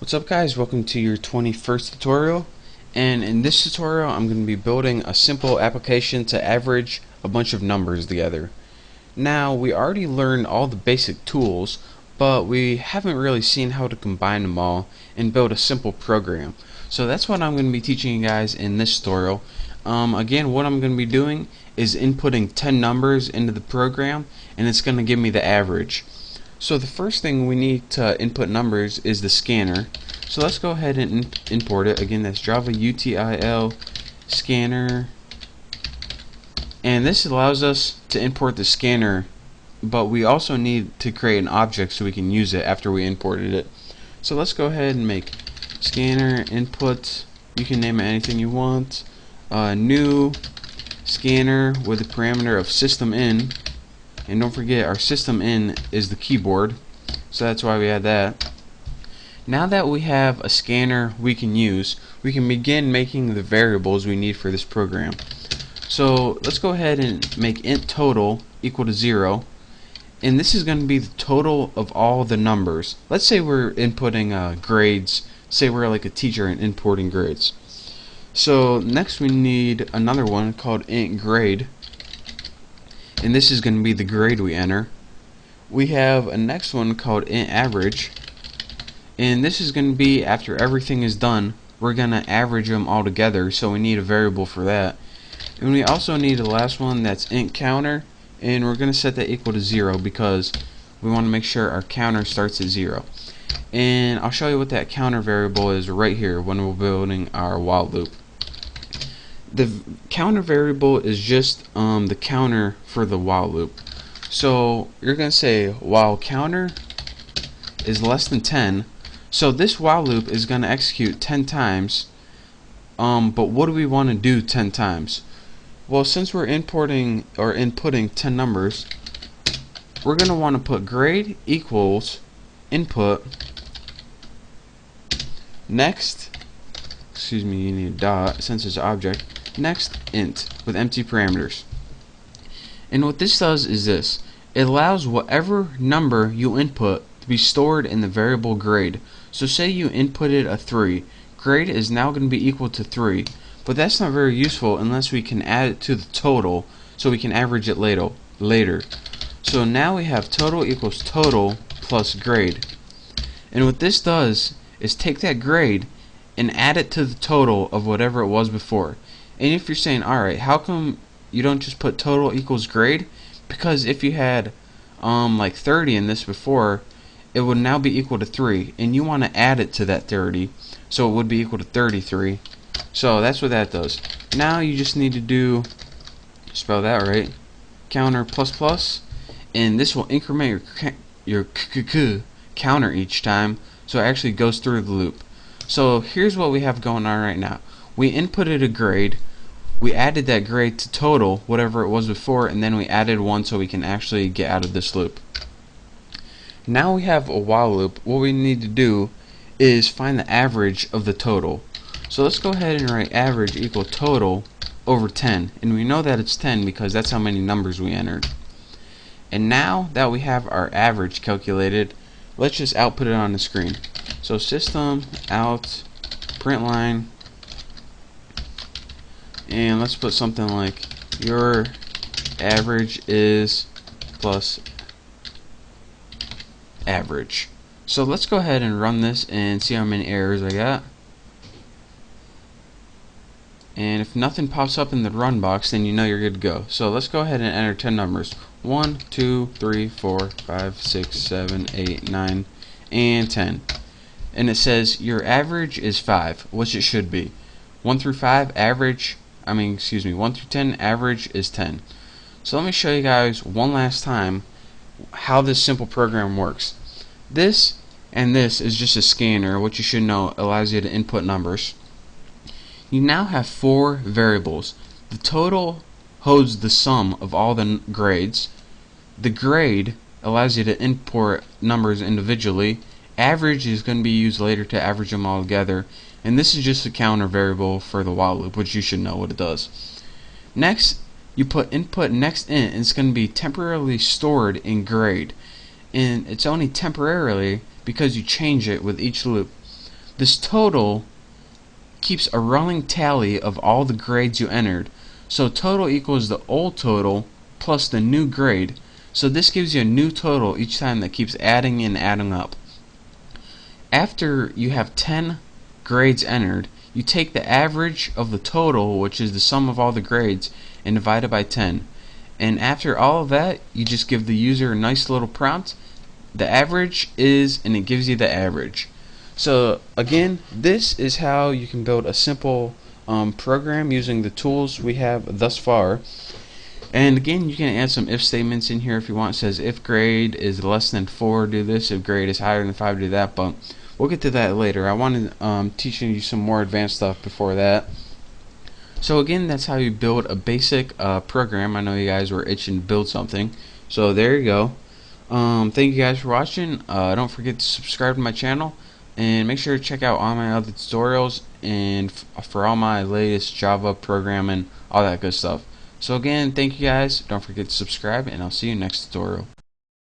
What's up guys, welcome to your 21st tutorial, and in this tutorial I'm going to be building a simple application to average a bunch of numbers together. Now we already learned all the basic tools, but we haven't really seen how to combine them all and build a simple program. So that's what I'm going to be teaching you guys in this tutorial. Again, what I'm going to be doing is inputting 10 numbers into the program, and it's going to give me the average. So the first thing we need to input numbers is the scanner. So let's go ahead and import it. Again, that's Java util scanner, and this allows us to import the scanner, but we also need to create an object so we can use it after we imported it. So let's go ahead and make scanner input. You can name it anything you want. New scanner with a parameter of system in. And don't forget, our system in is the keyboard, so that's why we had that. Now that we have a scanner we can use, we can begin making the variables we need for this program. So let's go ahead and make int total equal to 0, and this is going to be the total of all the numbers. Let's say we're inputting grades. Say we're like a teacher and importing grades. So next we need another one called int grade, and this is going to be the grade we enter. We have a next one called int average, and this is going to be after everything is done, we're going to average them all together, so we need a variable for that. And we also need the last one, that's int counter, and we're going to set that equal to 0 because we want to make sure our counter starts at 0. And I'll show you what that counter variable is right here when we're building our while loop. The counter variable is just the counter for the while loop. So you're going to say while counter is less than 10. So this while loop is going to execute 10 times. But what do we want to do 10 times? Well, since we're importing or inputting 10 numbers, we're going to want to put grade equals input next. Excuse me, you need a dot since it's an object. Next int with empty parameters. And what this does is this: it allows whatever number you input to be stored in the variable grade. So say you inputted a 3, grade is now going to be equal to 3, but that's not very useful unless we can add it to the total so we can average it later. So now we have total equals total plus grade, and what this does is take that grade and add it to the total of whatever it was before. And if you're saying, alright, how come you don't just put total equals grade? Because if you had like 30 in this before, it would now be equal to 3, and you want to add it to that 30, so it would be equal to 33. So that's what that does. Now you just need to do, spell that right, counter plus plus, and this will increment your counter each time, so it actually goes through the loop. So here's what we have going on right now. We inputted a grade, we added that grade to total, whatever it was before, and then we added 1 so we can actually get out of this loop. Now we have a while loop. What we need to do is find the average of the total. So let's go ahead and write average equal total over 10, and we know that it's 10 because that's how many numbers we entered. And now that we have our average calculated, let's just output it on the screen. So system out println, and let's put something like your average is plus average. So let's go ahead and run this and see how many errors I got. And if nothing pops up in the run box, then you know you're good to go. So let's go ahead and enter 10 numbers: 1, 2, 3, 4, 5, 6, 7, 8, 9, and 10. And it says your average is 5, which it should be. 1 through 5 average, 1 through 10 average is 10. So let me show you guys one last time how this simple program works. This and this is just a scanner, which you should know allows you to input numbers. You now have 4 variables. The total holds the sum of all the grades. The grade allows you to import numbers individually. Average is going to be used later to average them all together. And this is just a counter variable for the while loop, which you should know what it does. Next, you put input next int, and it's going to be temporarily stored in grade. And it's only temporarily because you change it with each loop. This total keeps a running tally of all the grades you entered. So total equals the old total plus the new grade. So this gives you a new total each time that keeps adding and adding up. After you have 10 grades entered, you take the average of the total, which is the sum of all the grades, and divide it by 10. And after all of that, you just give the user a nice little prompt. The average is, and it gives you the average. So again, this is how you can build a simple program using the tools we have thus far. And again, you can add some if statements in here if you want. It says if grade is less than 4, do this. If grade is higher than 5, do that. But we'll get to that later. I wanted teaching you some more advanced stuff before that. So again, that's how you build a basic program. I know you guys were itching to build something. So there you go. Thank you guys for watching. Don't forget to subscribe to my channel. And make sure to check out all my other tutorials and for all my latest Java programming, all that good stuff. So again, thank you guys. Don't forget to subscribe, and I'll see you next tutorial.